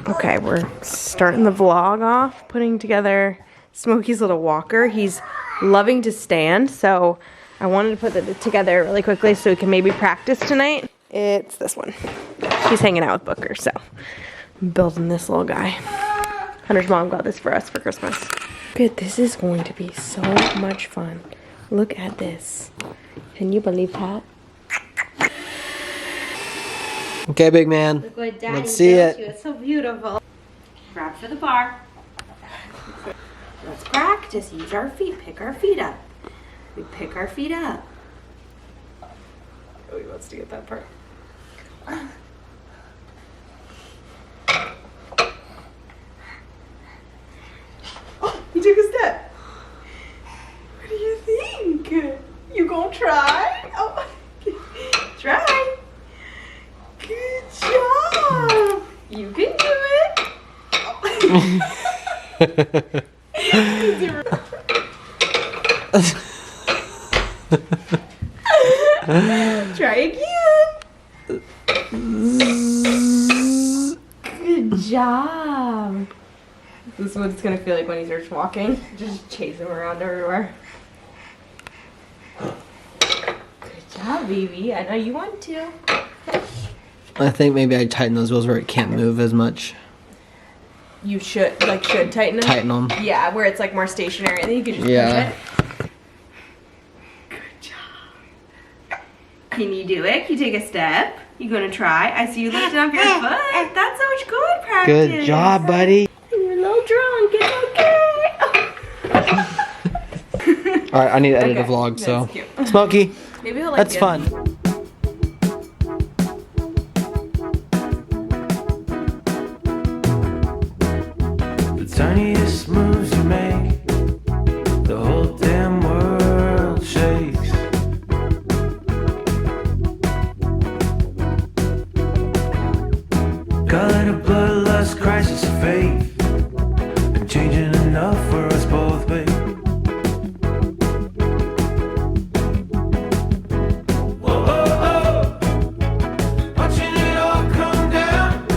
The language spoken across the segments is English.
Okay, we're starting the vlog off, putting together Smokey's little walker. He's loving to stand, so I wanted to put it together really quickly so we can maybe practice tonight. It's this one. He's hanging out with Booker, so I'm building this little guy. Hunter's mom got this for us for Christmas. Good, this is going to be so much fun. Look at this. Can you believe that? Okay, big man. Look what Daddy Let's see it. You. It's so beautiful. Grab for the bar. Let's practice. Use our feet. Pick our feet up. We pick our feet up. Oh, he wants to get that part. Oh, he took a step. What do you think? You gonna try? Oh, try. Good job. You can do it. Try again. Good job. This is what it's gonna feel like when he starts walking. Just chase him around everywhere. Good job, baby. I know you want to. I think maybe I tighten those wheels where it can't move as much. You should tighten them? Tighten them. Yeah, where it's like more stationary, and then you can just push it. Good job. Can you do it? Can you take a step? You gonna try? I see you lifting up your foot. That's so much good practice. Good job, buddy. You're a little drunk. It's okay. Alright, I need to edit a vlog, so. Cute. Smokey, Maybe he'll like that's it. fun. Tiniest moves you make, the whole damn world shakes. Call it a bloodlust crisis of faith, been changing enough for us both, babe. Whoa, oh, oh. Watching it all come down,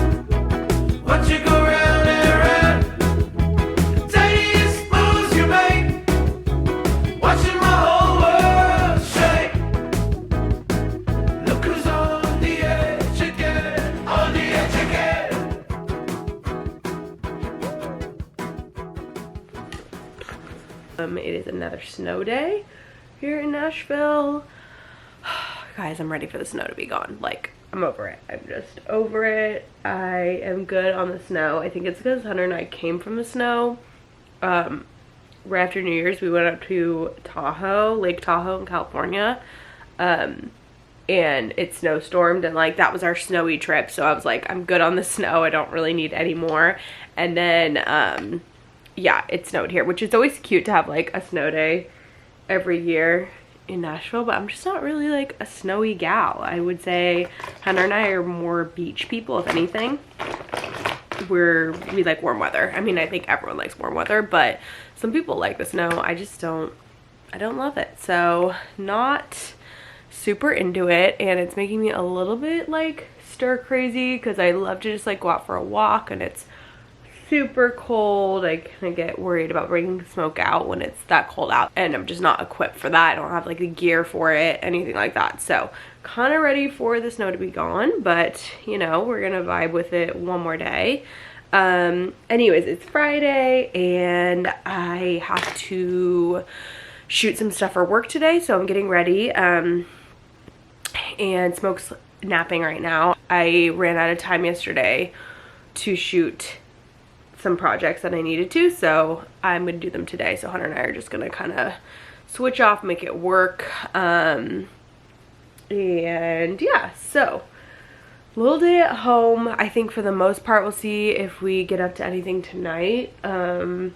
watch it go round and round. Tiniest moves you make, watching my whole world shake. Look who's on the edge again, on the edge again. It is another snow day here in Nashville. Guys, I'm ready for the snow to be gone. Like, I'm over it. I'm just over it. I am good on the snow. I think it's because Hunter and I came from the snow. Right after New Year's, we went up to Tahoe, Lake Tahoe in California. And it snowstormed, and like that was our snowy trip. So I was like, I'm good on the snow. I don't really need any more. And then, yeah, it snowed here, which is always cute to have like a snow day every year in Nashville, but I'm just not really like a snowy gal. I would say Hunter and I are more beach people, if anything. We like warm weather. I mean, I think everyone likes warm weather, but some people like the snow. I don't love it. So not super into it, and it's making me a little bit like stir crazy because I love to just like go out for a walk, and it's super cold. I kind of get worried about bringing smoke out when it's that cold out, and I'm just not equipped for that. I don't have like the gear for it, anything like that. So kind of ready for the snow to be gone, but you know, we're gonna vibe with it one more day. Anyways, it's Friday and I have to shoot some stuff for work today, so I'm getting ready. And Smoke's napping right now. I ran out of time yesterday to shoot some projects that I needed to, so I'm gonna do them today. So Hunter and I are just gonna kind of switch off, make it work. And yeah, so little day at home. I think for the most part we'll see if we get up to anything tonight. And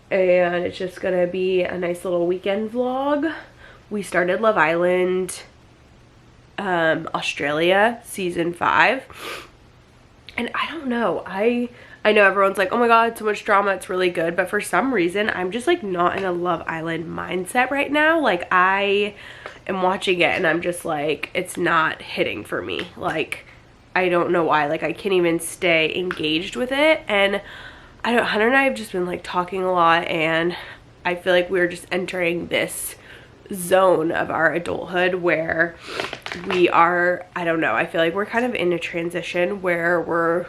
it's just gonna be a nice little weekend vlog. We started Love Island Australia season 5, and I don't know, I know everyone's like, oh my god, so much drama, it's really good, but for some reason I'm just like not in a Love Island mindset right now. Like, I am watching it and I'm just like, it's not hitting for me. Like, I don't know why, like I can't even stay engaged with it. And Hunter and I have just been like talking a lot, and I feel like we're just entering this zone of our adulthood where we are, I don't know, I feel like we're kind of in a transition where we're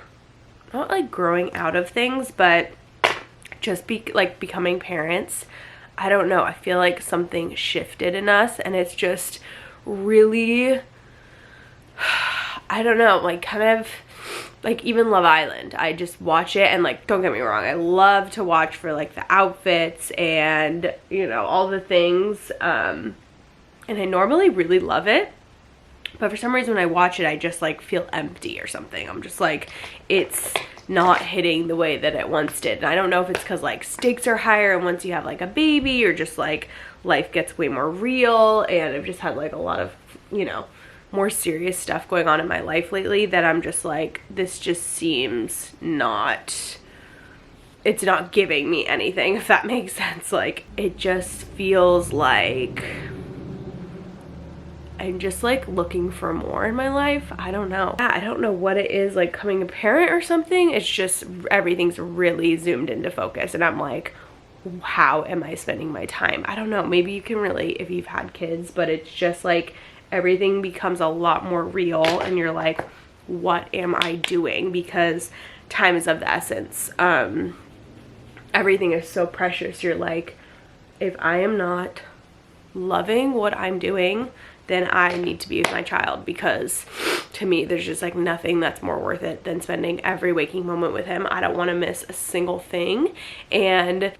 not like growing out of things, but just becoming parents. I don't know, I feel like something shifted in us, and it's just really, I don't know, like kind of like even Love Island. I just watch it, and like, don't get me wrong, I love to watch for like the outfits and, you know, all the things. And I normally really love it, but for some reason when I watch it, I just like feel empty or something. I'm just like, it's not hitting the way that it once did. And I don't know if it's because like stakes are higher and once you have like a baby, or just like life gets way more real, and I've just had like a lot of, you know, more serious stuff going on in my life lately, that I'm just like, this just seems not, it's not giving me anything, if that makes sense. Like it just feels like I'm just like looking for more in my life. I don't know. I don't know what it is, like becoming a parent or something. It's just everything's really zoomed into focus, and I'm like, how am I spending my time? I don't know. Maybe you can relate if you've had kids, but it's just like everything becomes a lot more real, and you're like, what am I doing? Because time is of the essence. Everything is so precious. You're like, if I am not loving what I'm doing, then I need to be with my child, because to me there's just like nothing that's more worth it than spending every waking moment with him. I don't want to miss a single thing, and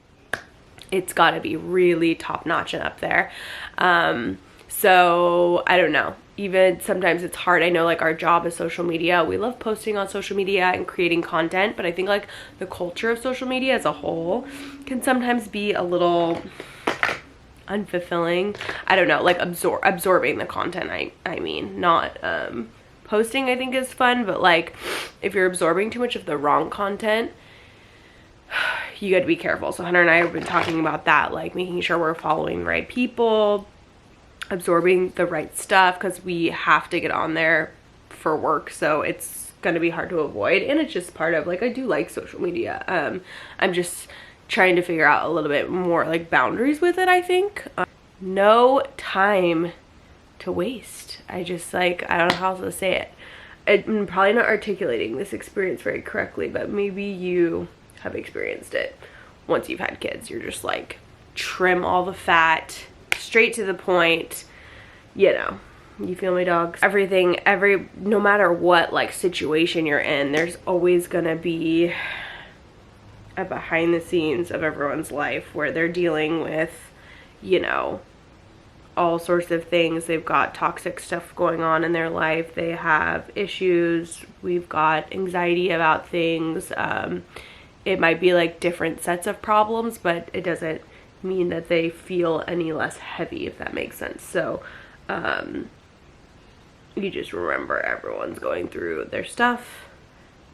it's got to be really top notch and up there. So I don't know, even sometimes it's hard. I know like our job is social media. We love posting on social media and creating content, but I think like the culture of social media as a whole can sometimes be a little unfulfilling. I don't know, like absorbing the content. I mean, not posting I think is fun, but like if you're absorbing too much of the wrong content, you got to be careful. So Hunter and I have been talking about that, like making sure we're following the right people, absorbing the right stuff, because we have to get on there for work, so it's gonna be hard to avoid. And it's just part of, like, I do like social media. I'm just trying to figure out a little bit more like boundaries with it, I think. No time to waste. I just like, I don't know how else to say it. I'm probably not articulating this experience very correctly, but maybe you have experienced it. Once you've had kids, you're just like, trim all the fat, straight to the point, you know. You feel me, dogs? Everything, no matter what like situation you're in, there's always gonna be a behind the scenes of everyone's life where they're dealing with, you know, all sorts of things. They've got toxic stuff going on in their life. They have issues. We've got anxiety about things. It might be like different sets of problems, but it doesn't mean that they feel any less heavy, if that makes sense. So you just remember everyone's going through their stuff,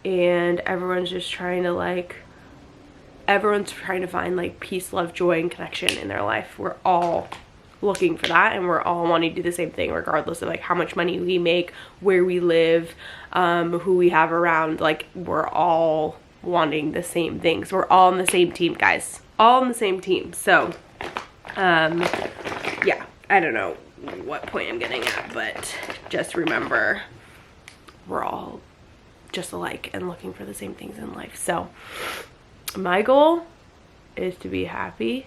and everyone's just trying to like, everyone's trying to find like peace, love, joy, and connection in their life. We're all looking for that, and we're all wanting to do the same thing, regardless of like how much money we make, where we live, who we have around. Like, we're all wanting the same things. We're all on the same team, guys. All on the same team. So yeah, I don't know what point I'm getting at, but just remember we're all just alike and looking for the same things in life. So my goal is to be happy,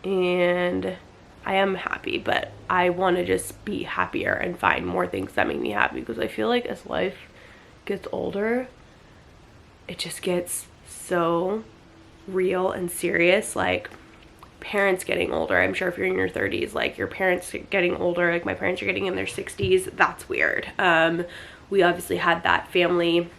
and I am happy, but I want to just be happier and find more things that make me happy, because I feel like as life gets older, it just gets so real and serious. Like, parents getting older, I'm sure if you're in your 30s, like your parents getting older, like my parents are getting in their 60s, that's weird. We obviously had that family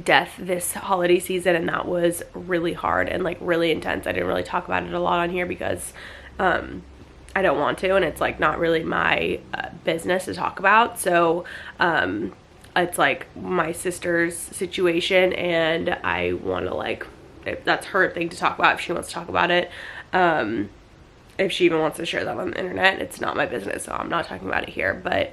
death this holiday season, and that was really hard and like really intense. I didn't really talk about it a lot on here because I don't want to, and it's like not really my business to talk about. So it's like my sister's situation, and I want to like, that's her thing to talk about if she wants to talk about it. If she even wants to share that on the internet, it's not my business, so I'm not talking about it here. But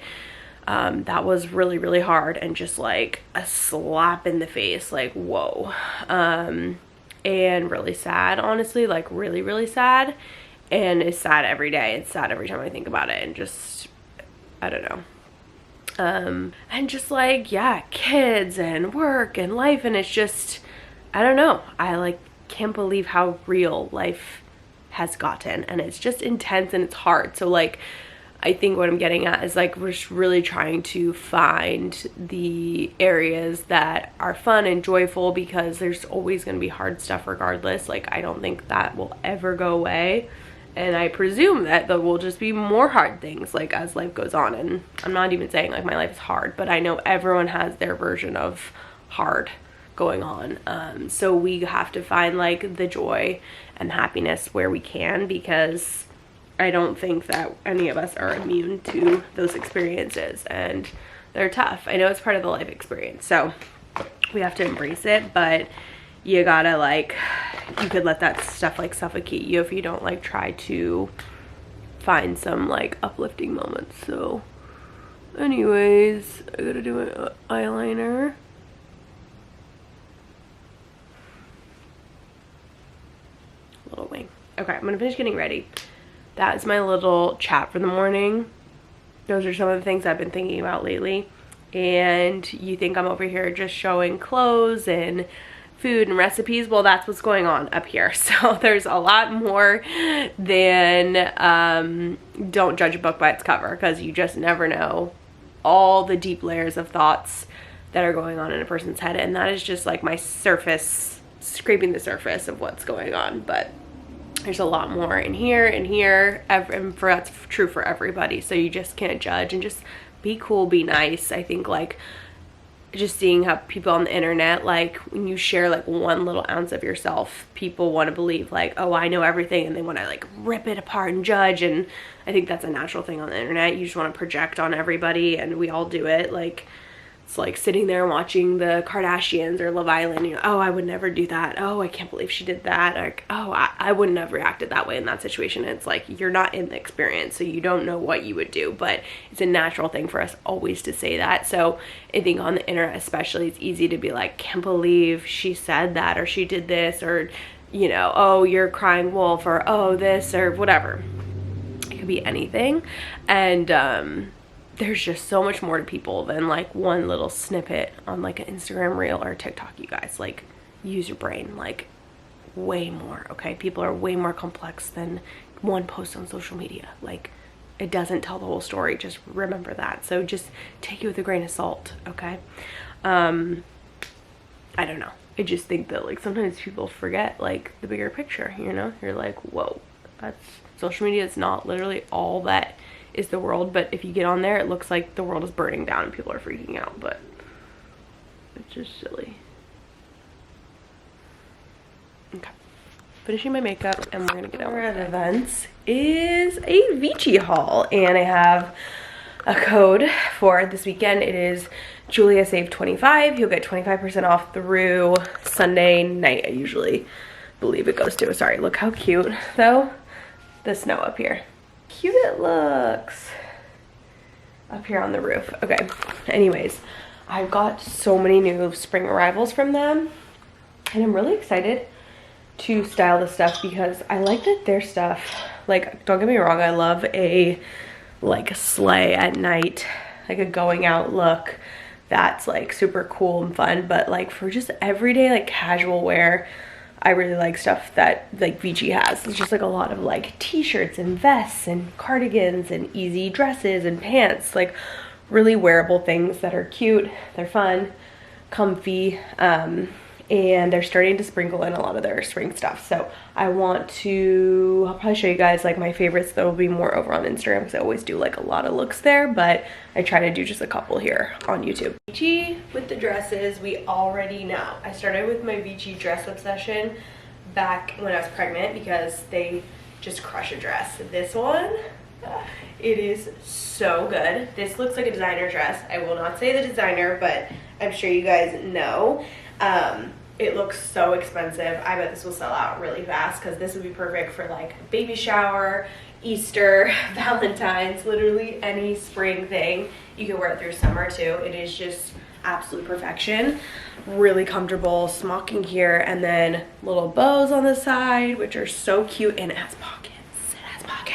That was really, really hard and just like a slap in the face, like, whoa. And really sad, honestly, like really, really sad. And it's sad every day. It's sad every time I think about it, and just, I don't know. And just like, yeah, kids and work and life, and it's just, I don't know. I like can't believe how real life has gotten, and it's just intense and it's hard. So like, I think what I'm getting at is like, we're just really trying to find the areas that are fun and joyful, because there's always going to be hard stuff regardless. Like, I don't think that will ever go away. And I presume that there will just be more hard things like as life goes on. And I'm not even saying like my life is hard, but I know everyone has their version of hard going on. So we have to find like the joy and happiness where we can, because I don't think that any of us are immune to those experiences, and they're tough. I know it's part of the life experience, so we have to embrace it, but you gotta like, you could let that stuff like suffocate you if you don't like try to find some like uplifting moments. So anyways, I gotta do my eyeliner. Little wing. Okay, I'm gonna finish getting ready. That is my little chat for the morning. Those are some of the things I've been thinking about lately. And you think I'm over here just showing clothes and food and recipes? Well, that's what's going on up here. So there's a lot more than don't judge a book by its cover, because you just never know all the deep layers of thoughts that are going on in a person's head. And that is just like my surface, scraping the surface of what's going on. But there's a lot more in here and here, and that's true for everybody. So you just can't judge, and just be cool, be nice. I think like just seeing how people on the internet, like when you share like one little ounce of yourself, people want to believe like, oh, I know everything, and they want to like rip it apart and judge. And I think that's a natural thing on the internet. You just want to project on everybody, and we all do it. Like, it's like sitting there watching the Kardashians or Love Island, you know, oh, I would never do that. Oh, I can't believe she did that. Like, oh, I wouldn't have reacted that way in that situation. And it's like, you're not in the experience, so you don't know what you would do. But it's a natural thing for us always to say that. So I think on the internet especially, it's easy to be like, can't believe she said that, or she did this, or, you know, oh, you're crying wolf, or oh, this, or whatever. It could be anything. And there's just so much more to people than like one little snippet on like an Instagram reel or TikTok, you guys. Like, use your brain, like way more, okay? People are way more complex than one post on social media. Like, it doesn't tell the whole story. Just remember that. So just take it with a grain of salt, okay? I don't know. I just think that like sometimes people forget like the bigger picture, you know? You're like, whoa, that's, social media is not literally all that is the world. But if you get on there, it looks like the world is burning down and people are freaking out, but it's just silly. Okay, finishing my makeup and we're gonna get out. At events is a VICI haul, and I have a code for this weekend. It is Julia Save 25. You'll get 25% off through Sunday night. I usually believe it goes to. Sorry, look how cute though, the snow up here. Cute it looks up here on the roof. Okay, anyways, I've got so many new spring arrivals from them, and I'm really excited to style this stuff because I like that their stuff, like, don't get me wrong, I love a like sleigh at night, like a going out look that's like super cool and fun. But like for just everyday like casual wear, I really like stuff that like VICI has. It's just like a lot of like t-shirts and vests and cardigans and easy dresses and pants, like really wearable things that are cute, they're fun, comfy, and they're starting to sprinkle in a lot of their spring stuff. So I want to, I'll probably show you guys like my favorites. There will be more over on Instagram because I always do like a lot of looks there, but I try to do just a couple here on YouTube. VICI with the dresses, we already know. I started with my VICI dress obsession back when I was pregnant because they just crush a dress. This one, it is so good. This looks like a designer dress. I will not say the designer, but I'm sure you guys know. It looks so expensive. I bet this will sell out really fast because this would be perfect for like baby shower, Easter, Valentine's, literally any spring thing. You can wear it through summer too. It is just absolute perfection. Really comfortable, smocking here, and then little bows on the side, which are so cute, and it has pockets. It has pockets.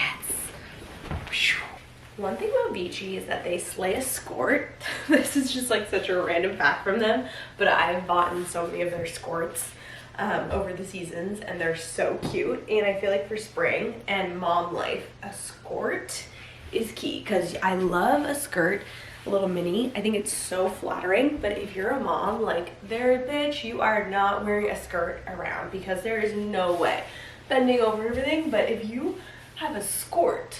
One thing about VICI is that they slay a skirt. This is just like such a random fact from them, but I've bought in so many of their skirts over the seasons, and they're so cute. And I feel like for spring and mom life, a skirt is key, because I love a skirt, a little mini. I think it's so flattering, but if you're a mom, like, there, bitch, you are not wearing a skirt around, because there is no way bending over everything. But if you have a skirt,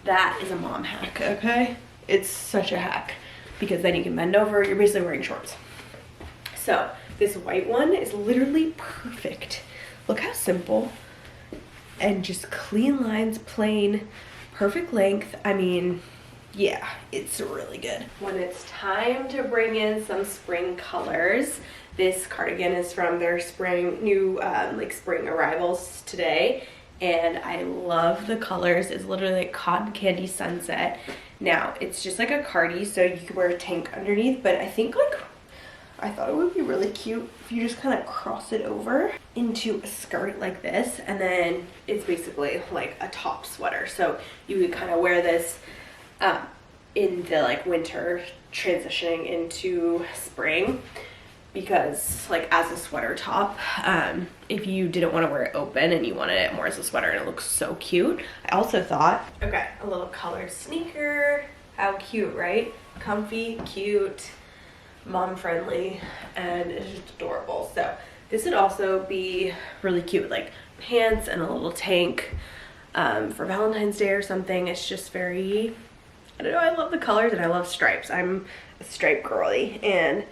that is a mom hack, okay? It's such a hack, because then you can bend over, you're basically wearing shorts. So this white one is literally perfect. Look how simple, and just clean lines, plain, perfect length. I mean, yeah, it's really good. When it's time to bring in some spring colors, this cardigan is from their new spring arrivals today. And I love the colors. It's literally like cotton candy sunset. Now, it's just like a cardi, so you could wear a tank underneath, but I think I thought it would be really cute if you just kind of cross it over into a skirt like this, and then it's basically like a top sweater. So you could kind of wear this in the like winter, transitioning into spring, because like as a sweater top, if you didn't want to wear it open and you wanted it more as a sweater, and it looks so cute. I also thought, okay, a little colored sneaker. How cute, right? Comfy, cute, mom friendly, and it's just adorable. So this would also be really cute with like pants and a little tank for Valentine's Day or something. It's just very, I don't know, I love the colors and I love stripes. I'm a stripe girly, and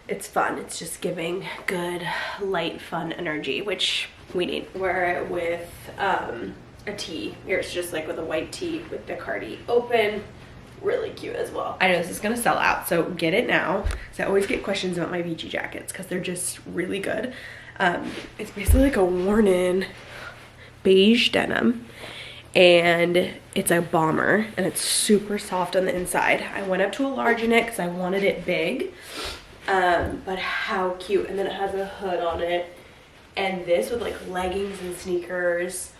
it's fun. It's just giving good, light, fun energy, which we need. Wear it with a tee. Here it's just like with a white tee with the cardi open. Really cute as well. I know this is gonna sell out, so get it now, because I always get questions about my VICI jackets because they're just really good. It's basically like a worn-in beige denim, and it's a bomber, and it's super soft on the inside. I went up to a large in it because I wanted it big, but how cute. And then it has a hood on it, and this with like leggings and sneakers,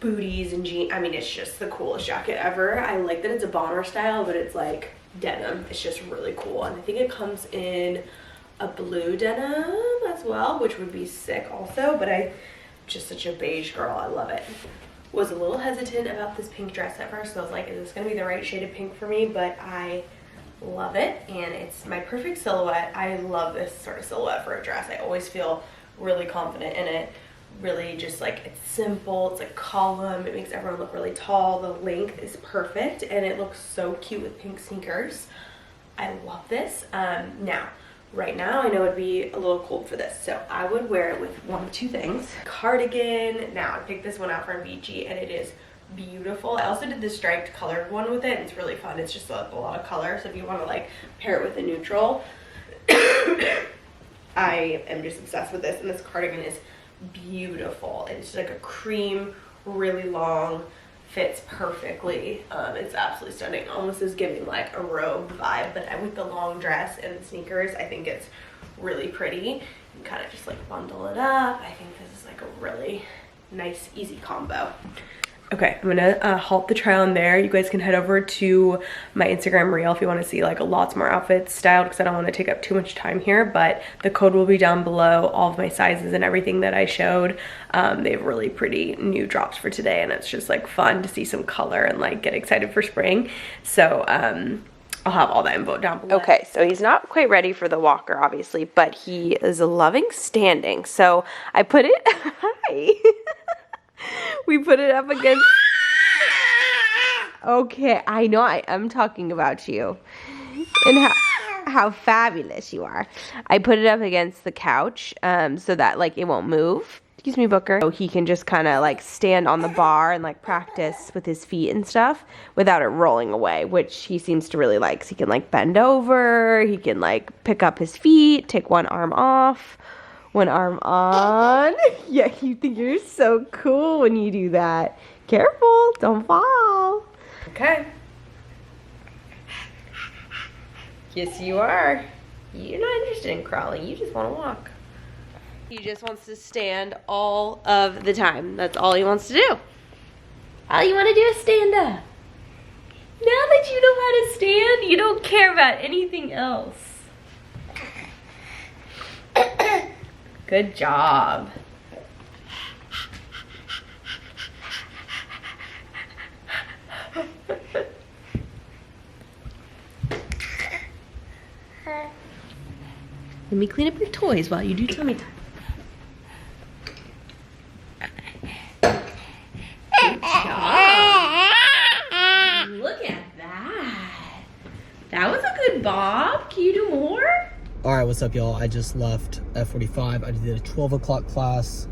booties and jeans. I mean, it's just the coolest jacket ever. I like that it's a bomber style, but it's like denim. It's just really cool. And I think it comes in a blue denim as well, which would be sick also, but I'm just such a beige girl. I love it. Was a little hesitant about this pink dress at first, so I was like, is this gonna be the right shade of pink for me? But I love it, and it's my perfect silhouette. I love this sort of silhouette for a dress. I always feel really confident in it. Really just like, it's simple, it's like column, it makes everyone look really tall, the length is perfect, and it looks so cute with pink sneakers. I love this. Now, right now I know it'd be a little cold for this, so I would wear it with one of two things. Cardigan. Now I picked this one out from VICI, and it is beautiful. I also did the striped colored one with it, and it's really fun. It's just a lot of color, so if you want to like pair it with a neutral, I am just obsessed with this. And this cardigan is beautiful. It's just like a cream, really long, fits perfectly. It's absolutely stunning. Almost is giving like a robe vibe, but with the long dress and the sneakers, I think it's really pretty. You can kind of just like bundle it up. I think this is like a really nice, easy combo. Okay, I'm gonna halt the try on there. You guys can head over to my Instagram reel if you wanna see like lots more outfits styled, because I don't wanna take up too much time here, but the code will be down below, all of my sizes and everything that I showed. They have really pretty new drops for today, and it's just like fun to see some color and like get excited for spring. So I'll have all that info down below. Okay, so he's not quite ready for the walker, obviously, but he is loving standing. So I put it, hi. We put it up against, okay, I know I am talking about you and how fabulous you are. I put it up against the couch so that like it won't move. Excuse me, Booker. So he can just kind of like stand on the bar and like practice with his feet and stuff without it rolling away, which he seems to really like. So he can like bend over, he can like pick up his feet, take one arm off. One arm on. Yeah, you think you're so cool when you do that. Careful, don't fall. Okay. Yes, you are. You're not interested in crawling. You just want to walk. He just wants to stand all of the time. That's all he wants to do. All you want to do is stand up. Now that you know how to stand, you don't care about anything else. Good job. Let me clean up your toys while you do tummy time. Good job. Look at that. That was a good bob. Can you do more? All right, what's up, y'all? I just left F45. I did a 12 o'clock class,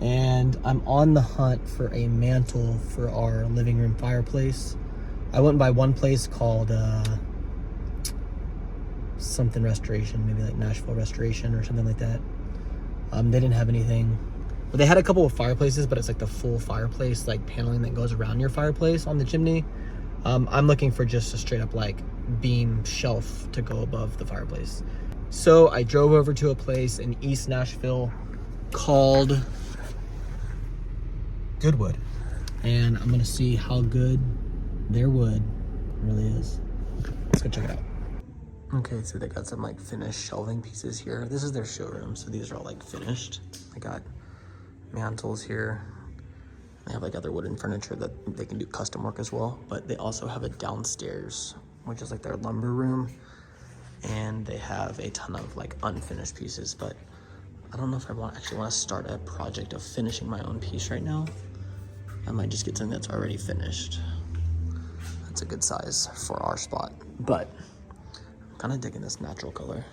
and I'm on the hunt for a mantle for our living room fireplace. I went by one place called something restoration, maybe like Nashville Restoration or something like that. They didn't have anything. Well, they had a couple of fireplaces, but it's like the full fireplace, like paneling that goes around your fireplace on the chimney. I'm looking for just a straight up like beam shelf to go above the fireplace. So I drove over to a place in East Nashville called Goodwood, and I'm gonna see how good their wood really is. Let's go check it out. Okay, so they got some like finished shelving pieces here. This is their showroom, so these are all like finished. I got mantles here. They have like other wooden furniture that they can do custom work as well, but they also have a downstairs, which is like their lumber room, and they have a ton of like unfinished pieces, but I don't know if I actually want to start a project of finishing my own piece right now. I might just get something that's already finished. That's a good size for our spot, but I'm kind of digging this natural color.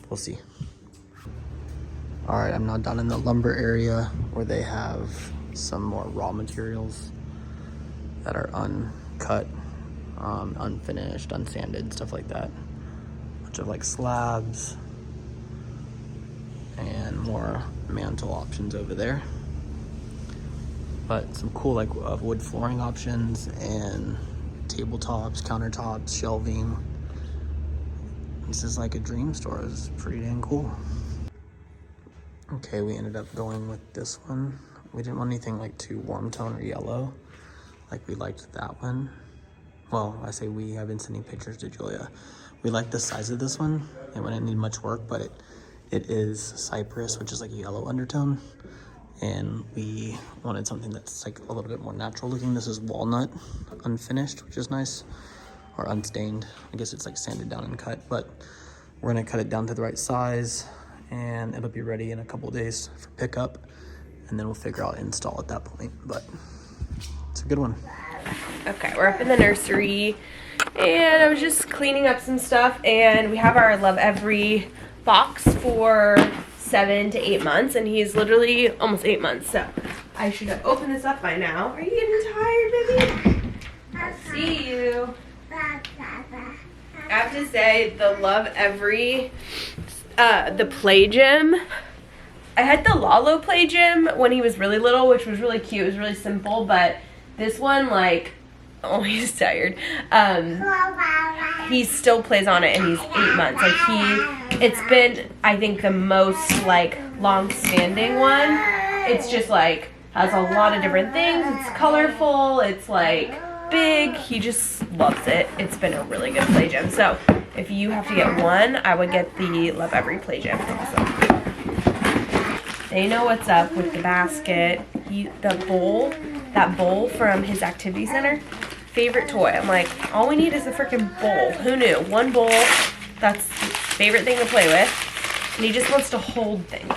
We'll see. All right, I'm now down in the lumber area where they have some more raw materials that are uncut, unfinished, unsanded, stuff like that. Bunch of like slabs and more mantle options over there. But some cool like wood flooring options and tabletops, countertops, shelving. This is like a dream store. It's pretty dang cool. Okay, we ended up going with this one. We didn't want anything like too warm tone or yellow. Like we liked that one. Well, I say we, have been sending pictures to Julia. We liked the size of this one. It wouldn't need much work, but it is cypress, which is like a yellow undertone. And we wanted something that's like a little bit more natural looking. This is walnut, unfinished, which is nice, or unstained. I guess it's like sanded down and cut, but we're gonna cut it down to the right size, and it'll be ready in a couple days for pickup, and then we'll figure out install at that point, but it's a good one. Okay, we're up in the nursery, and I was just cleaning up some stuff, and we have our Love Every box for 7 to 8 months, and he's literally almost 8 months, so I should have opened this up by now. Are you getting tired, baby? I see you. I have to say, the Love Every, the play gym, I had the Lalo play gym when he was really little, which was really cute. It was really simple, but this one, like, oh, he's tired. He still plays on it, and he's 8 months. Like, it's been, I think, the most, like, long-standing one. It's just, like, has a lot of different things. It's colorful. It's, like, big. He just loves it. It's been a really good play gym. So, if you have to get one, I would get the Love Every play gym. So, they know what's up with the basket. That bowl from his activity center, favorite toy. I'm like, all we need is a freaking bowl. Who knew? One bowl, that's his favorite thing to play with. And he just wants to hold things.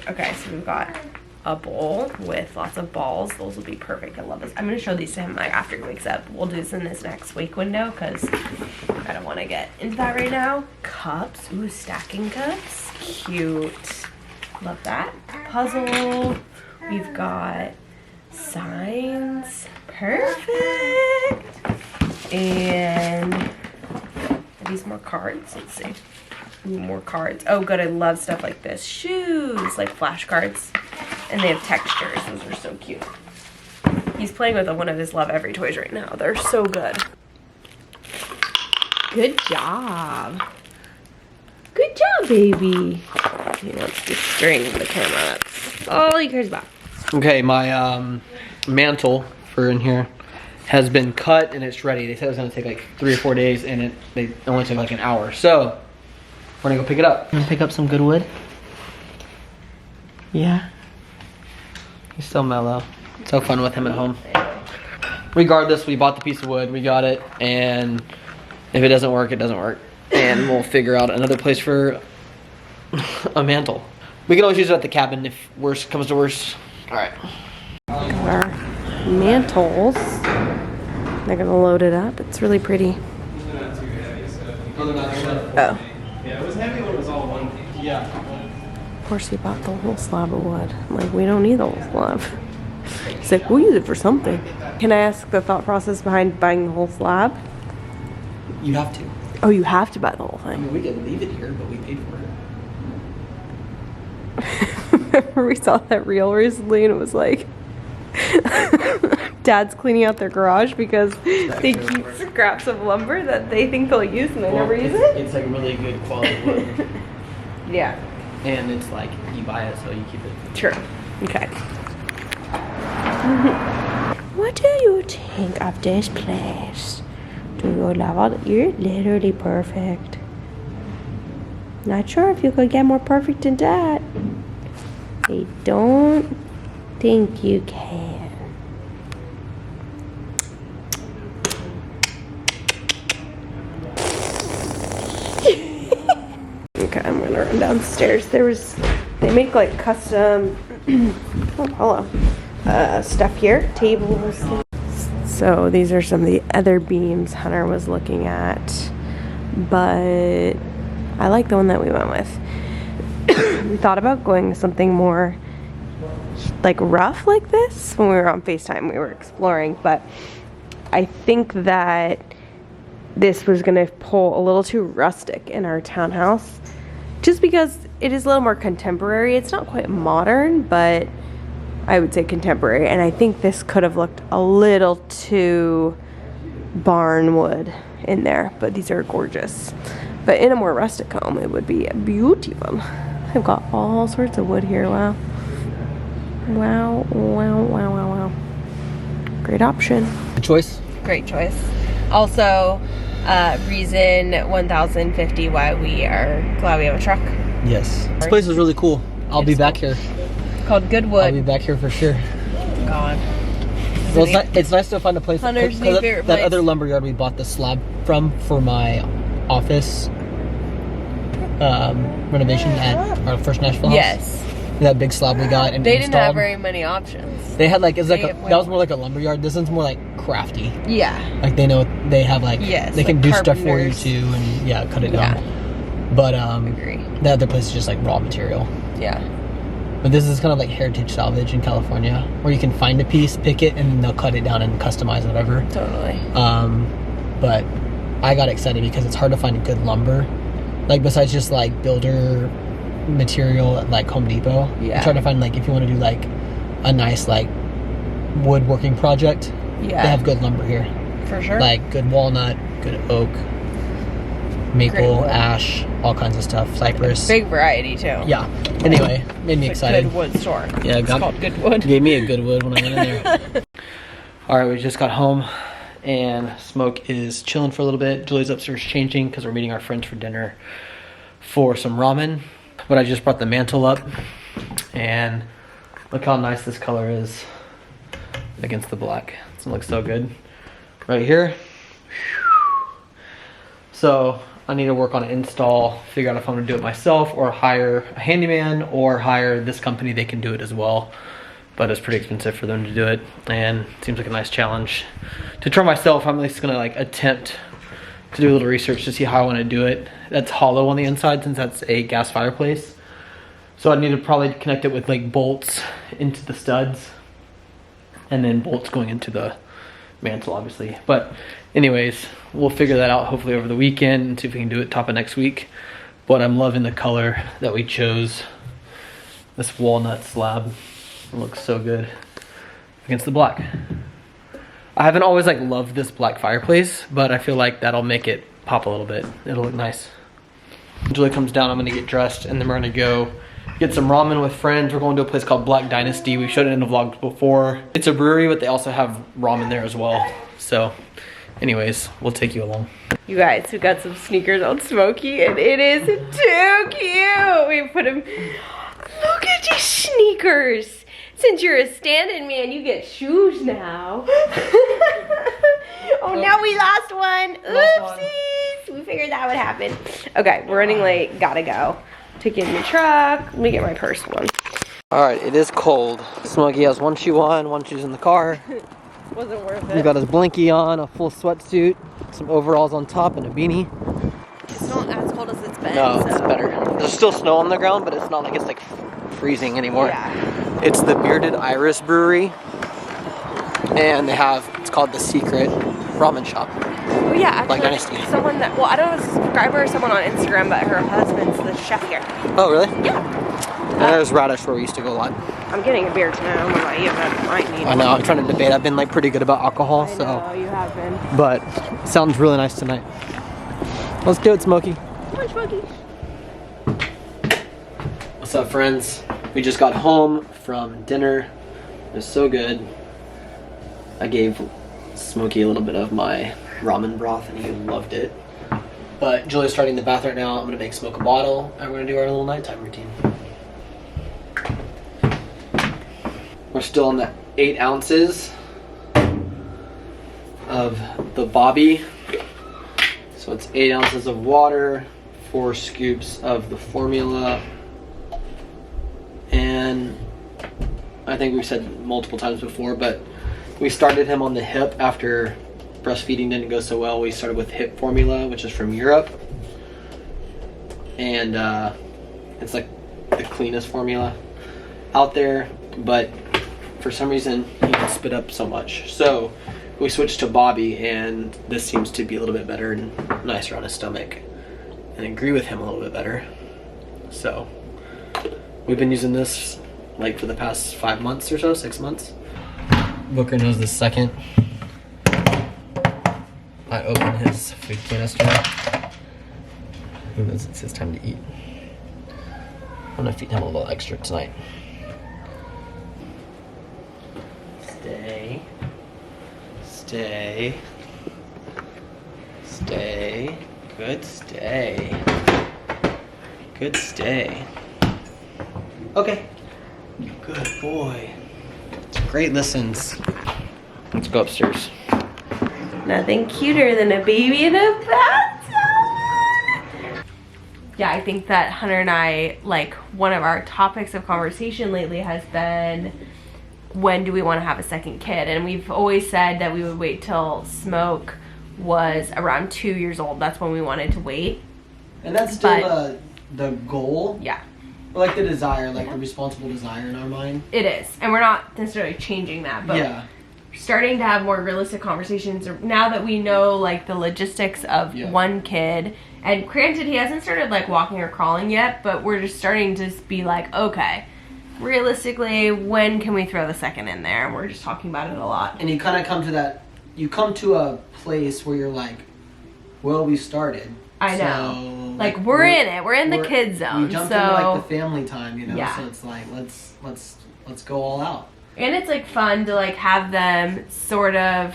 Okay, so we've got a bowl with lots of balls. Those will be perfect. I love this. I'm gonna show these to him like after he wakes up. We'll do this in this next week window because I don't want to get into that right now. Cups. Ooh, stacking cups. Cute. Love that. Puzzle. We've got signs. Perfect. And are these more cards? Let's see. Ooh, more cards. Oh good, I love stuff like this. Shoes, like flashcards. And they have textures. Those are so cute. He's playing with one of his Love Every toys right now. They're so good. Good job. Good job, baby. He wants to string the camera. That's all he cares about. Okay, my mantle for in here has been cut and it's ready. They said it was gonna take like 3 or 4 days and they only took like an hour. So we're gonna go pick it up. Gonna pick up some good wood. Yeah. He's still mellow. So fun with him at home. Regardless, we bought the piece of wood, we got it, and if it doesn't work, it doesn't work. And we'll figure out another place for a mantle. We can always use it at the cabin if worse comes to worse. All right. Our mantles. They're gonna load it up. It's really pretty. Oh. Yeah, it was heavy when it was all one piece. Yeah. Of course he bought the whole slab of wood. I'm like, we don't need the whole slab. He's like, we'll use it for something. Can I ask the thought process behind buying the whole slab? You have to. Oh, you have to buy the whole I thing. mean, we could leave it here, but we paid for it. Remember we saw that reel recently and it was like dad's cleaning out their garage because they keep scraps of lumber that they think they'll use and they never use it? It's like really good quality wood. Yeah. And it's like, you buy it, so you keep it. Sure. Okay. What do you think of this place? Do you love it? You're literally perfect. Not sure if you could get more perfect than that. I don't think you can. Okay, I'm gonna run downstairs. They make like custom, oh, hello, stuff here, tables. So these are some of the other beams Hunter was looking at, but I like the one that we went with. We thought about going with something more like rough like this when we were on FaceTime. We were exploring, but I think that this was gonna pull a little too rustic in our townhouse, just because it is a little more contemporary. It's not quite modern, but I would say contemporary, and I think this could have looked a little too barn wood in there, but these are gorgeous. But in a more rustic home, it would be beautiful. I've got all sorts of wood here. Wow. Wow, wow, wow, wow, wow. Great option. Good choice. Great choice. Also, reason 1050 why we are glad we have a truck. Yes. This place is really cool. I'll be back here. It's called Goodwood. I'll be back here for sure. God. Well, it's nice to find a place. Hunter's new favorite place. That other lumberyard we bought the slab from for my office renovation at our first Nashville house. Yes. That big slab we got and They installed. didn't have very many options. They had like, it's like They that went- was more like a lumberyard. This one's more like crafty. Yeah. Like they know they have like, Yes, they can like do stuff for you carpenters. too and yeah, cut it Yeah. down. But Agree. the other place is just like raw material. Yeah. But this is kind of like heritage salvage in California, where you can find a piece, pick it, and they'll cut it down and customize whatever. Totally. But I got excited because it's hard to find good lumber. Like besides just like builder material at like Home Depot. Yeah. I'm trying to find like if you want to do like a nice like woodworking project. Yeah. They have good lumber here. For sure. Like good walnut, good oak, maple, wood. ash, all kinds of stuff. Cypress. Big variety too. Yeah. Anyway, made me It's excited. a Goodwood store. Yeah, It's called Goodwood. Gave me a good wood when I went in there. All right, we just got home and Smoke is chilling for a little bit. Julie's upstairs changing because we're meeting our friends for dinner for some ramen. But I just brought the mantle up and look how nice this color is against the black. It looks so good. Right here. So I need to work on an install, figure out if I'm gonna do it myself or hire a handyman or hire this company. They can do it as well, but it's pretty expensive for them to do it. And it seems like a nice challenge to try myself. I'm at least gonna like attempt to do a little research to see how I wanna do it. That's hollow on the inside since that's a gas fireplace. So I need to probably connect it with like bolts into the studs and then bolts going into the mantle obviously. But anyways, we'll figure that out hopefully over the weekend and see if we can do it top of next week. But I'm loving the color that we chose. This walnut slab. It looks so good against the black. I haven't always like loved this black fireplace, but I feel like that'll make it pop a little bit. It'll look nice. Julie comes down, I'm gonna get dressed, and then we're gonna go get some ramen with friends. We're going to a place called Black Dynasty. We've showed it in the vlogs before. It's a brewery, but they also have ramen there as well. So anyways, we'll take you along. You guys, we got some sneakers on Smokey, and it is too cute. We put him, look at these sneakers. Since you're a stand-in man, you get shoes now. Oh, now we lost one. Oopsies. We figured that would happen. Okay, we're running late. Gotta go. Take it in the truck. Let me get my purse one. All right, it is cold. Smokey has one shoe on, one shoe's in the car. Wasn't worth He's it. got his blankie on, a full sweatsuit, some overalls on top, and a beanie. It's not as cold as it's been. No, so. it's better. There's still snow on the ground, but it's not like it's like freezing anymore. Yeah. It's the Bearded Iris Brewery, and they have, it's called The Secret Ramen Shop. Oh yeah, Black actually, Dynasty. someone that, well, I don't know if it's a subscriber or someone on Instagram, but her husband's the chef here. Oh, really? Yeah. And there's Radish where we used to go a lot. I'm getting a beer tonight. I don't know about you, but I might need I know, I'm trying to debate. I've been like pretty good about alcohol, I know, you have been. but it sounds really nice tonight. Let's do it, Smokey. Come on, Smokey. What's up, friends? We just got home from dinner. It was so good. I gave Smokey a little bit of my ramen broth and he loved it. But Julie's starting the bath right now. I'm gonna make Smoke a bottle and we're gonna do our little nighttime routine. We're still on the 8 ounces of the Bobby. So it's 8 ounces of water, 4 scoops of the formula, and I think we've said multiple times before, but we started him on the hip after breastfeeding didn't go so well. We started with hip formula, which is from Europe, and it's like the cleanest formula out there, but for some reason he can spit up so much. So we switched to Bobby, and this seems to be a little bit better and nicer on his stomach, and I agree with him a little bit better. So we've been using this like for the past 5 months or so, 6 months. Booker knows the second I open his food canister, he knows it's his time to eat. I'm gonna feed him a little extra tonight. Stay. Stay. Stay. Good stay. Good stay. Okay. Good boy. Great listens. Let's go upstairs. Nothing cuter than a baby in a bathtub. Yeah, I think that Hunter and I, like, one of our topics of conversation lately has been, when do we want to have a second kid? And we've always said that we would wait till Smoke was around 2 years old. That's when we wanted to wait. And that's still the goal. Yeah. Like the desire, like the responsible desire in our mind. It is. And we're not necessarily changing that, but Yeah. starting to have more realistic conversations now that we know like the logistics of one kid. And granted, he hasn't started like walking or crawling yet, but we're just starting to be like, okay, realistically, when can we throw the second in there? And we're just talking about it a lot. And you kind of come to that, you come to a place where you're like, well, we started. I know. So, like we're in it. We're in the kid zone. We jumped so into like the family time, you know. Yeah. So it's like let's go all out. and it's like fun to like have them sort of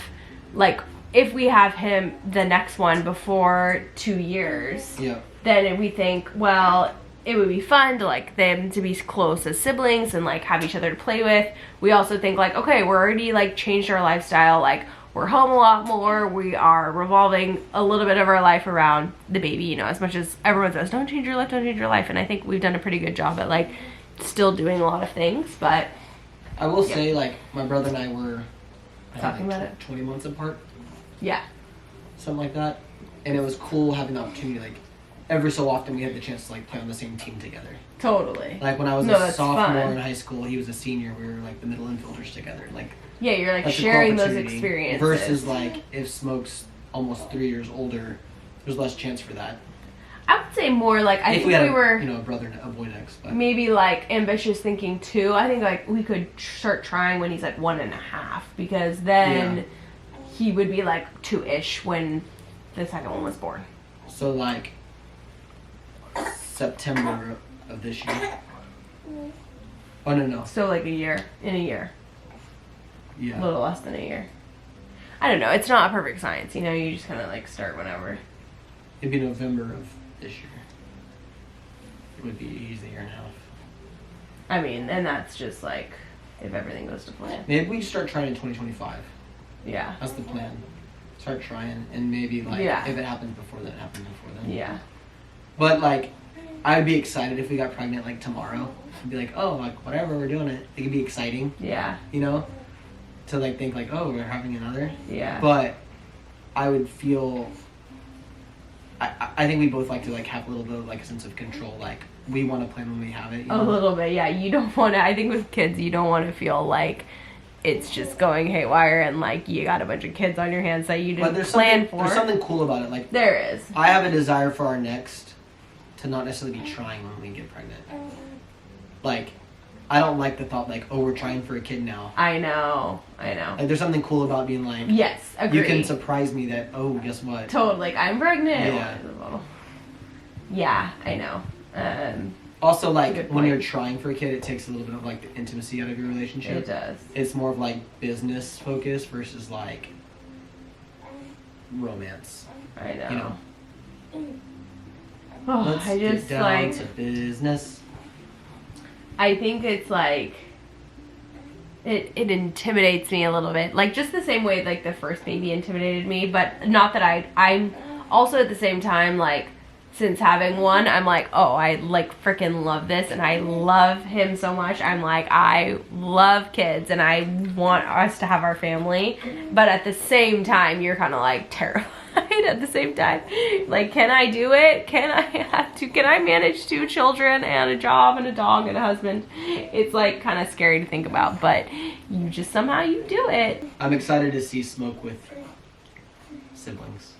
like, if we have him the next one before 2 years, then we think, well, it would be fun to like them to be close as siblings and like have each other to play with. We also think like, okay, we're already like changed our lifestyle, like we're home a lot more, we are revolving a little bit of our life around the baby, you know, as much as everyone says, don't change your life, don't change your life. And I think we've done a pretty good job at like still doing a lot of things, but I will say, like, my brother and I were talking like, about it 20 months apart. Yeah. Something like that. And it was cool having the opportunity, like, every so often we had the chance to, like, play on the same team together. Totally. Like, when I was a that's sophomore fun. in high school, he was a senior, we were, like, the middle infielders together. Like, Yeah, you're like that's a cool sharing those opportunity. experiences. Versus, like, if Smoke's almost 3 years older, there's less chance for that. would say more like, I if think we had we were a brother, a boy next. But maybe like ambitious thinking too. I think like we could start trying when he's like 1.5, because then he would be like 2-ish when the second one was born. So like September of this year. Oh no. So like in a year. Yeah. A little less than a year. I don't know. It's not a perfect science, you know. You just kind of like start whenever. It'd be November of this year. It would be easy a year and a half. I mean, and that's just like if everything goes to plan. Maybe we start trying in 2025. Yeah. That's the plan. Start trying, and maybe like if it happens before then, it happens before then. Yeah. But like, I'd be excited if we got pregnant like tomorrow. I'd be like, oh, like whatever, we're doing it. It could be exciting. Yeah. You know, to like think like, oh, we're having another. Yeah. But I would feel. I think we both like to like have a little bit of like a sense of control. Like we want to plan when we have it. You know? A little bit, yeah. You don't want to. I think with kids, you don't want to feel like it's just going haywire and like you got a bunch of kids on your hands that you didn't plan for. There's something cool about it. Like there is. I have a desire for our next to not necessarily be trying when we get pregnant. Like, I don't like the thought like, oh, we're trying for a kid now. I know. Like, there's something cool about being like, yes, agree. You can surprise me that, oh, guess what? Totally, like, I'm pregnant. Yeah. Yeah, I know. Also, like, when you're trying for a kid, it takes a little bit of like the intimacy out of your relationship. It does. It's more of like business focus versus like romance. I know. You know. Oh, Let's I just get down like to business. I think it's like it intimidates me a little bit, like just the same way like the first baby intimidated me, but not that I'm also at the same time like since having one I'm like, oh, I like freaking love this and I love him so much. I'm like, I love kids and I want us to have our family, but at the same time you're kind of like terrified at the same time. Like, can I do it? Can I manage 2 children and a job and a dog and a husband? It's like kind of scary to think about, but you just somehow you do it. I'm excited to see Smoke with siblings.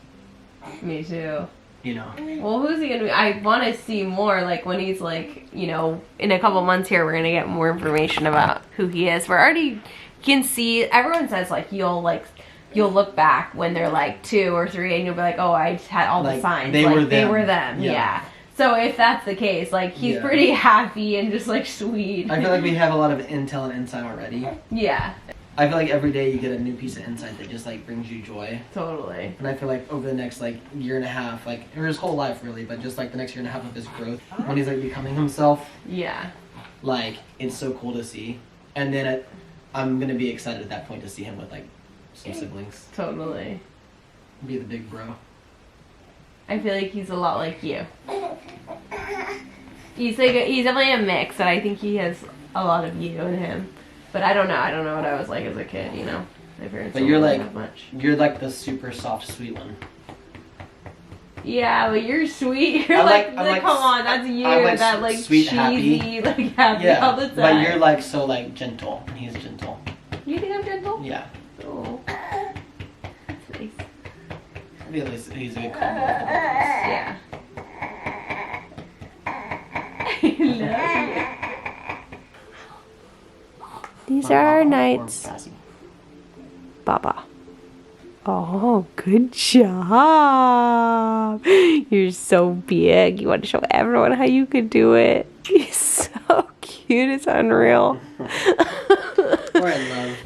Me too. You know. Well, who's he gonna be? I want to see more, like when he's like, you know, in a couple months here we're gonna get more information about who he is. We're already can see, everyone says like you'll look back when they're like 2 or 3 and you'll be like, oh, I had all the signs. They were them. Yeah. So if that's the case, like he's pretty happy and just like sweet. I feel like we have a lot of intel and insight already. Yeah. I feel like every day you get a new piece of insight that just like brings you joy. Totally. And I feel like over the next like year and a half, like or his whole life really, but just like the next year and a half of his growth, when he's like becoming himself. Yeah. Like it's so cool to see. And then I'm gonna be excited at that point to see him with like some siblings. Totally. Be the big bro. I feel like he's a lot like you. He's definitely a mix, and I think he has a lot of you in him. But I don't know what I was like as a kid, you know. My parents. But you're like that much. You're like the super soft, sweet one. Yeah, but you're sweet. You're like come on, that's you. Like that like sweet, cheesy, happy. like happy all the time. But you're like so like gentle, and he's gentle. You think I'm gentle? Yeah. Oh. That's nice. I mean, at least he's a good combo. Yeah. I love you. These are our nights. Baba. Oh, good job. You're so big. You want to show everyone how you could do it. You're so cute. It's unreal. We're in love.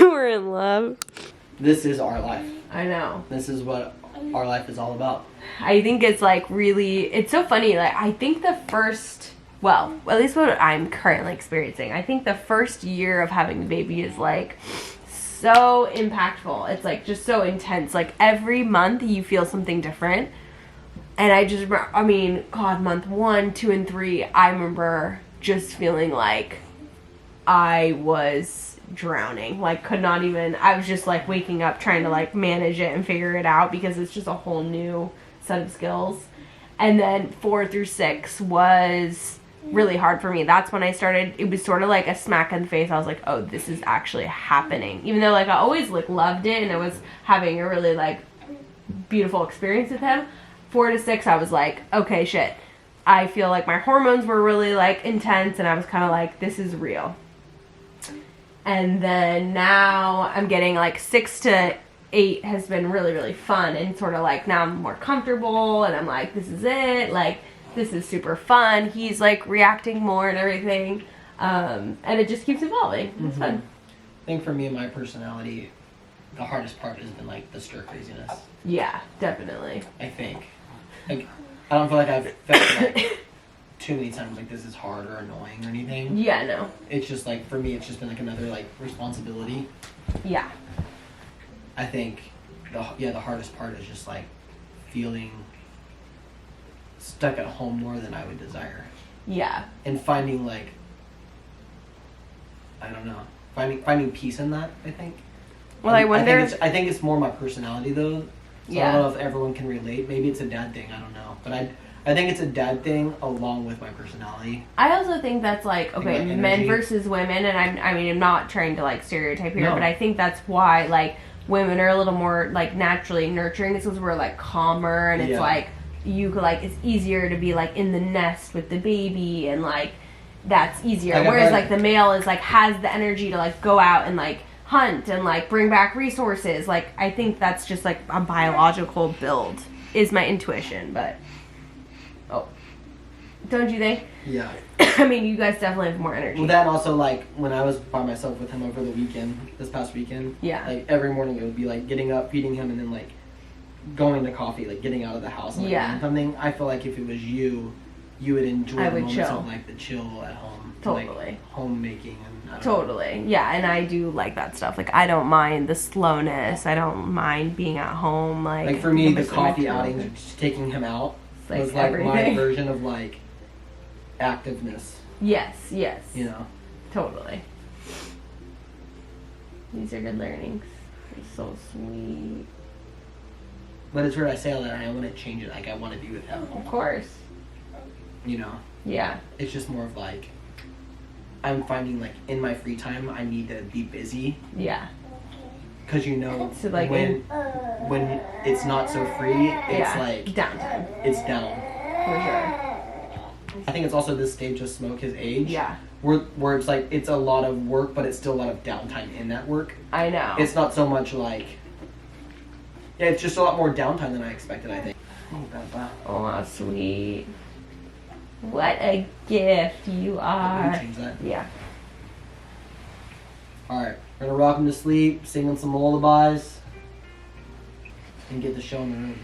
We're in love. This is our life. I know. This is what our life is all about. I think it's like really, it's so funny. Like, I think the first, well, at least what I'm currently experiencing, I think the first year of having a baby is like so impactful. It's like just so intense. Like every month you feel something different. And I mean, God, month 1, 2, and 3, I remember just feeling like I was drowning. Like could not even, I was just like waking up trying to like manage it and figure it out because it's just a whole new set of skills. And then 4 through 6 was really hard for me. That's when I started, it was sort of like a smack in the face. I was like, oh, this is actually happening. Even though like I always like loved it and I was having a really like beautiful experience with him, 4 to 6, I was like, okay, shit. I feel like my hormones were really like intense, and I was kind of like, this is real. And then now I'm getting like 6 to 8 has been really, really fun, and sort of like now I'm more comfortable, and I'm like, this is it. Like, this is super fun. He's like reacting more and everything. And it just keeps evolving. It's fun. I think for me and my personality, the hardest part has been like the stir craziness. Yeah, definitely. I think. Like, I don't feel like I've felt like too many times like this is hard or annoying or anything. Yeah, no. It's just like, for me, it's just been like another like responsibility. Yeah. I think the hardest part is just like feeling stuck at home more than I would desire. Yeah. And finding like, I don't know, finding peace in that, I think. Well, I wonder. I think it's more my personality though. So Yeah. I don't know if everyone can relate. Maybe it's a dad thing. I don't know. But I think it's a dad thing along with my personality. I also think that's like, okay, Like men energy. versus women, and I'm not trying to like stereotype here, No. but I think that's why like women are a little more like naturally nurturing. It's because we're like calmer, and it's Yeah. like you could like, it's easier to be like in the nest with the baby, and like that's easier. Like, I've Whereas had- like the male is like has the energy to like go out and like hunt and like bring back resources. Like I think that's just like a biological build is my intuition, but don't you think? Yeah. I mean, you guys definitely have more energy. Well, that and also like when I was by myself with him over the weekend, this past weekend. Yeah. Like every morning it would be like getting up, feeding him, and then like going to coffee, like getting out of the house and like, Yeah. doing something. I feel like if it was you would enjoy I the would moments chill. of like the chill at home. Totally. Like, homemaking and I don't know. Totally. Yeah, and I do like that stuff. Like, I don't mind the slowness. I don't mind being at home. Like Like for me, the I'm coffee chill. outings, or just taking him out, It's like was like my everything. version of like activeness. Yes, yes. You know. Totally. These are good learnings. They're so sweet. But it's weird I say all that and I want to change it. Like I want to be with him. Of course. You know. Yeah. It's just more of like I'm finding like in my free time I need to be busy Yeah. because you know So, like, when it's not so free it's Yeah. like Downtime. it's down. For sure. I think it's also this stage of Smoke, his age, Yeah. where it's like it's a lot of work but it's still a lot of downtime in that work. I know. It's not so much like it's just a lot more downtime than I expected, I think. Oh, sweet. What a gift you Can are. we change that? Yeah. Alright, we're gonna rock him to sleep, sing him some lullabies, and get the show in the room.